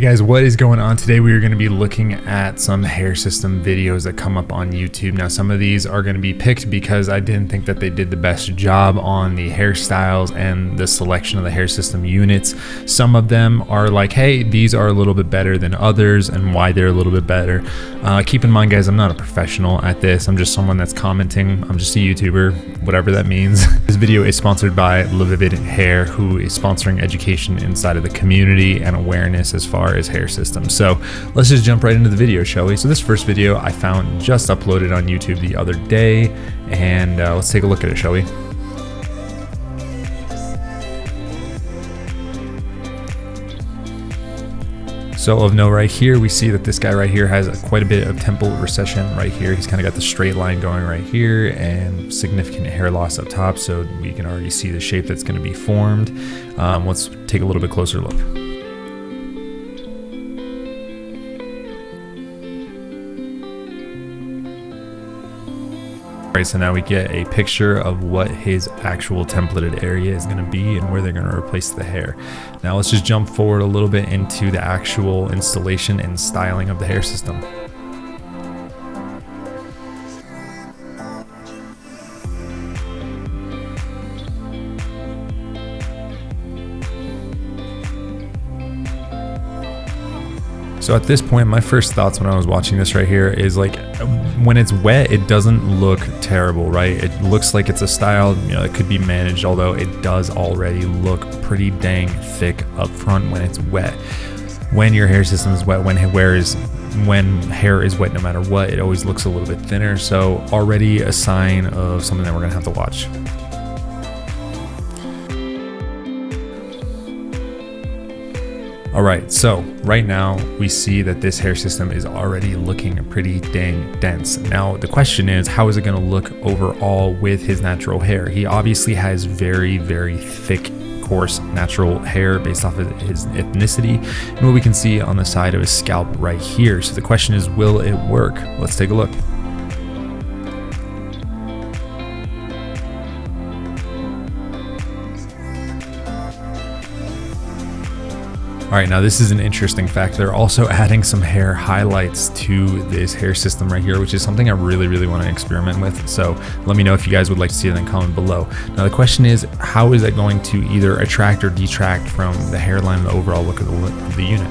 Hey guys, what is going on? Today we are going to be looking at some hair system videos that come up on YouTube. Now some of these are going to be picked because I didn't think that they did the best job on the hairstyles and the selection of the hair system units. Some of them are like, hey, these are a little bit better than others, and why they're a little bit better. Keep in mind guys, I'm not a professional at this. I'm just someone that's commenting. I'm just a YouTuber, whatever that means. This video is sponsored by Livid Hair, who is sponsoring education inside of the community and awareness as far as hair systems. So let's just jump right into the video, shall we? So this first video I found just uploaded on YouTube the other day, and let's take a look at it, shall we? So of note right here, we see that this guy right here has quite a bit of temple recession right here. He's kind of got the straight line going right here and significant hair loss up top. So we can already see the shape that's going to be formed. Let's take a little bit closer look. Alright, so now we get a picture of what his actual templated area is going to be and where they're going to replace the hair. Now let's just jump forward a little bit into the actual installation and styling of the hair system. So at this point, my first thoughts when I was watching this right here is like, when it's wet, it doesn't look terrible, right? It looks like it's a style, you know, it could be managed, although it does already look pretty dang thick up front when it's wet. When your hair system is wet, when hair is wet, no matter what, it always looks a little bit thinner. So already a sign of something that we're gonna have to watch. Alright, so right now we see that this hair system is already looking pretty dang dense. Now the question is, how is it going to look overall with his natural hair? He obviously has very, very thick, coarse natural hair based off of his ethnicity, and what we can see on the side of his scalp right here. So the question is, will it work? Let's take a look. All right, now this is an interesting fact. They're also adding some hair highlights to this hair system right here, which is something I really, really want to experiment with. So let me know if you guys would like to see it in the comment below. Now the question is, how is that going to either attract or detract from the hairline and the overall look of the unit?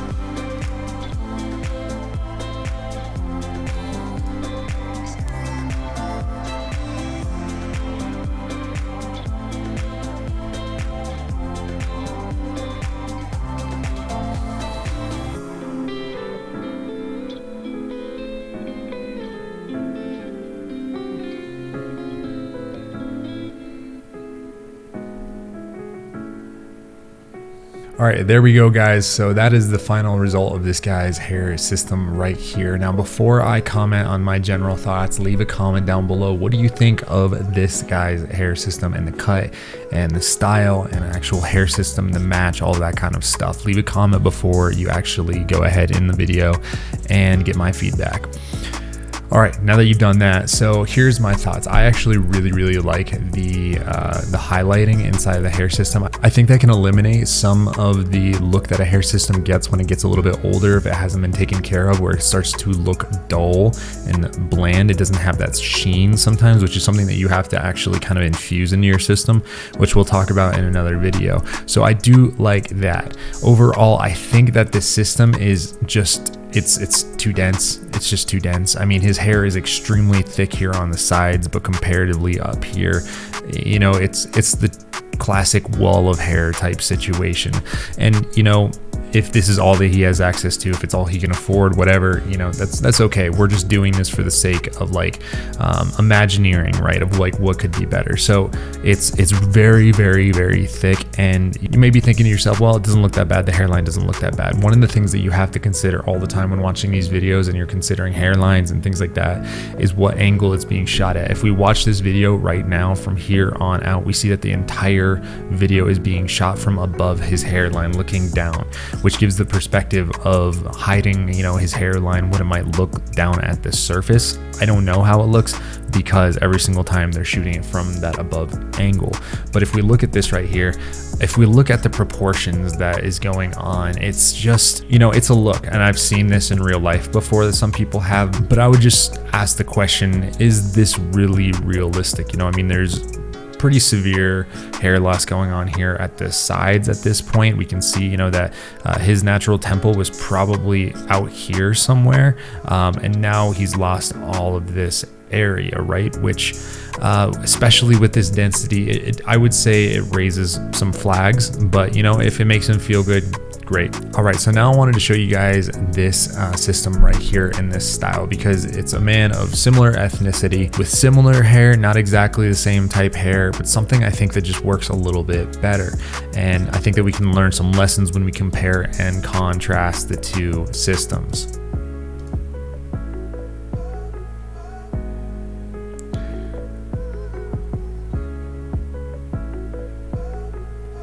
All right, there we go, guys. So that is the final result of this guy's hair system right here. Now, before I comment on my general thoughts, leave a comment down below. What do you think of this guy's hair system and the cut and the style and actual hair system, the match, all that kind of stuff? Leave a comment before you actually go ahead in the video and get my feedback. All right, now that you've done that, so here's my thoughts. I actually really like the highlighting inside of the hair system. I think that can eliminate some of the look that a hair system gets when it gets a little bit older, if it hasn't been taken care of, where it starts to look dull and bland. It doesn't have that sheen sometimes, which is something that you have to actually kind of infuse into your system, which we'll talk about in another video. So I do like that. Overall, I think that this system is just, it's too dense. It's just too dense. I mean, his hair is extremely thick here on the sides, but comparatively up here, you know, it's the classic wall of hair type situation. And you know, if this is all that he has access to, if it's all he can afford, whatever, you know, that's okay. We're just doing this for the sake of like imagineering, right, of like what could be better. So it's very thick, and you may be thinking to yourself, well, it doesn't look that bad, the hairline doesn't look that bad. One of the things that you have to consider all the time when watching these videos and you're considering hairlines and things like that is what angle it's being shot at. If we watch this video right now from here on out, we see that the entire video is being shot from above his hairline looking down, which gives the perspective of hiding, you know, his hairline, what it might look down at the surface. I don't know how it looks because every single time they're shooting it from that above angle. But if we look at this right here, if we look at the proportions that is going on, it's just, you know, it's a look. And I've seen this in real life before that some people have, but I would just ask the question, is this really realistic? You know, I mean, there's pretty severe hair loss going on here at the sides at this point. We can see, you know, that his natural temple was probably out here somewhere, and now he's lost all of this area, right? Which especially with this density, I would say it raises some flags, but you know, if it makes him feel good, great. All right, so now I wanted to show you guys this system right here in this style, because it's a man of similar ethnicity with similar hair, not exactly the same type hair, but something I think that just works a little bit better. And I think that we can learn some lessons when we compare and contrast the two systems.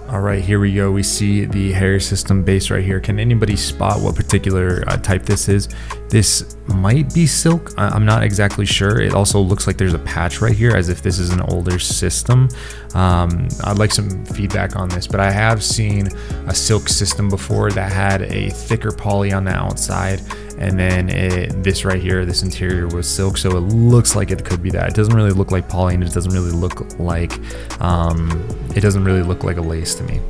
All right, here we go. We see the hair system base right here. Can anybody spot what particular type this is? This might be silk. I'm not exactly sure. It also looks like there's a patch right here as if this is an older system. I'd like some feedback on this, but I have seen a silk system before that had a thicker poly on the outside, and then this right here, this interior was silk, so it looks like it could be that. It doesn't really look like poly, and it doesn't really look like a lace to me.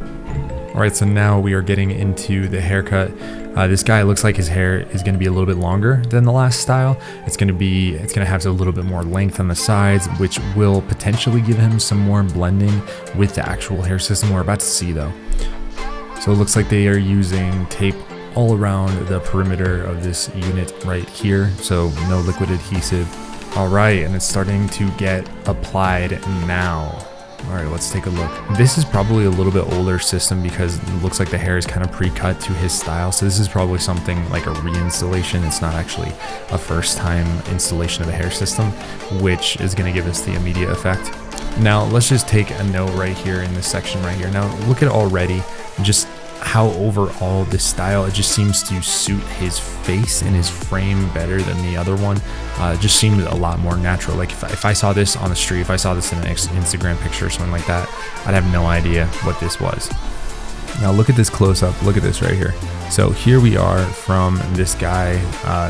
All right, so now we are getting into the haircut. This guy looks like his hair is going to be a little bit longer than the last style. It's going to have a little bit more length on the sides, which will potentially give him some more blending with the actual hair system we're about to see though. So it looks like they are using tape all around the perimeter of this unit right here, so no liquid adhesive. All right, and it's starting to get applied now. All right, let's take a look. This is probably a little bit older system because it looks like the hair is kind of pre-cut to his style. So this is probably something like a reinstallation. It's not actually a first time installation of a hair system, which is going to give us the immediate effect. Now let's just take a note right here in this section right here. Now look at already just how overall this style, it just seems to suit his face and his frame better than the other one. It just seems a lot more natural. Like if I saw this on the street, if I saw this in an Instagram picture or something like that, I'd have no idea what this was. Now look at this close up, look at this right here. So here we are from this guy.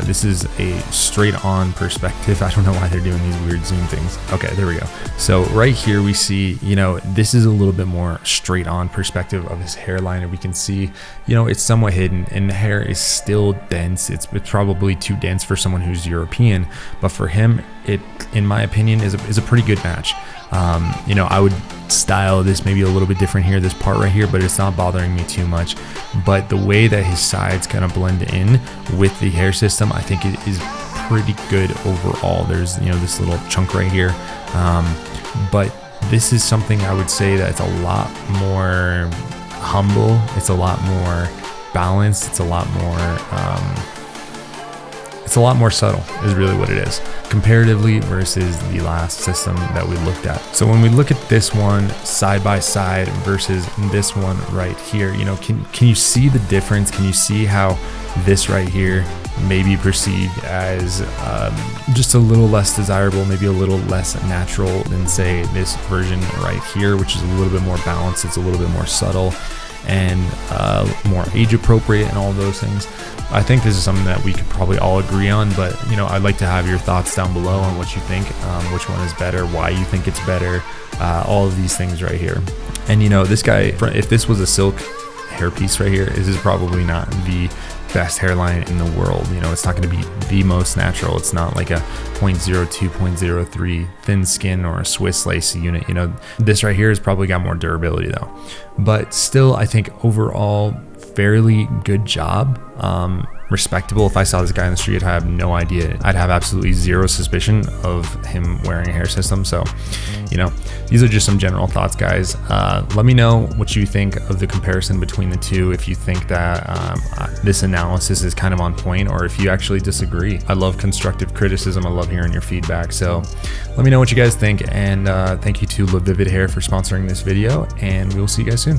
This is a straight on perspective. I don't know why they're doing these weird zoom things. Okay, there we go. So right here we see, you know, this is a little bit more straight on perspective of his hairline, and we can see, you know, it's somewhat hidden and the hair is still dense. It's probably too dense for someone who's European, but for him, it, in my opinion, is a pretty good match. You know, I would style this maybe a little bit different here, this part right here, but it's not bothering me too much. But the way that his sides kind of blend in with the hair system, I think it is pretty good overall. There's, you know, this little chunk right here, but this is something I would say that it's a lot more humble, it's a lot more balanced, it's a lot more subtle is really what it is comparatively versus the last system that we looked at. So when we look at this one side by side versus this one right here, you know, can you see the difference? Can you see how this right here may be perceived as just a little less desirable, maybe a little less natural than say this version right here, which is a little bit more balanced, it's a little bit more subtle and more age appropriate and all those things. I think this is something that we could probably all agree on, but you know, I'd like to have your thoughts down below on what you think, which one is better, why you think it's better, all of these things right here. And you know, this guy, if this was a silk hairpiece right here, this is probably not the best hairline in the world. You know, it's not going to be the most natural. It's not like a 0.02, 0.03 thin skin or a Swiss lace unit. You know, this right here has probably got more durability though, but still I think overall fairly good job. Respectable. If I saw this guy in the street, I have no idea. I'd have absolutely zero suspicion of him wearing a hair system. So, you know, these are just some general thoughts, guys. Let me know what you think of the comparison between the two. If you think that this analysis is kind of on point, or if you actually disagree. I love constructive criticism. I love hearing your feedback. So let me know what you guys think. And thank you to Live Vivid Hair for sponsoring this video, and we will see you guys soon.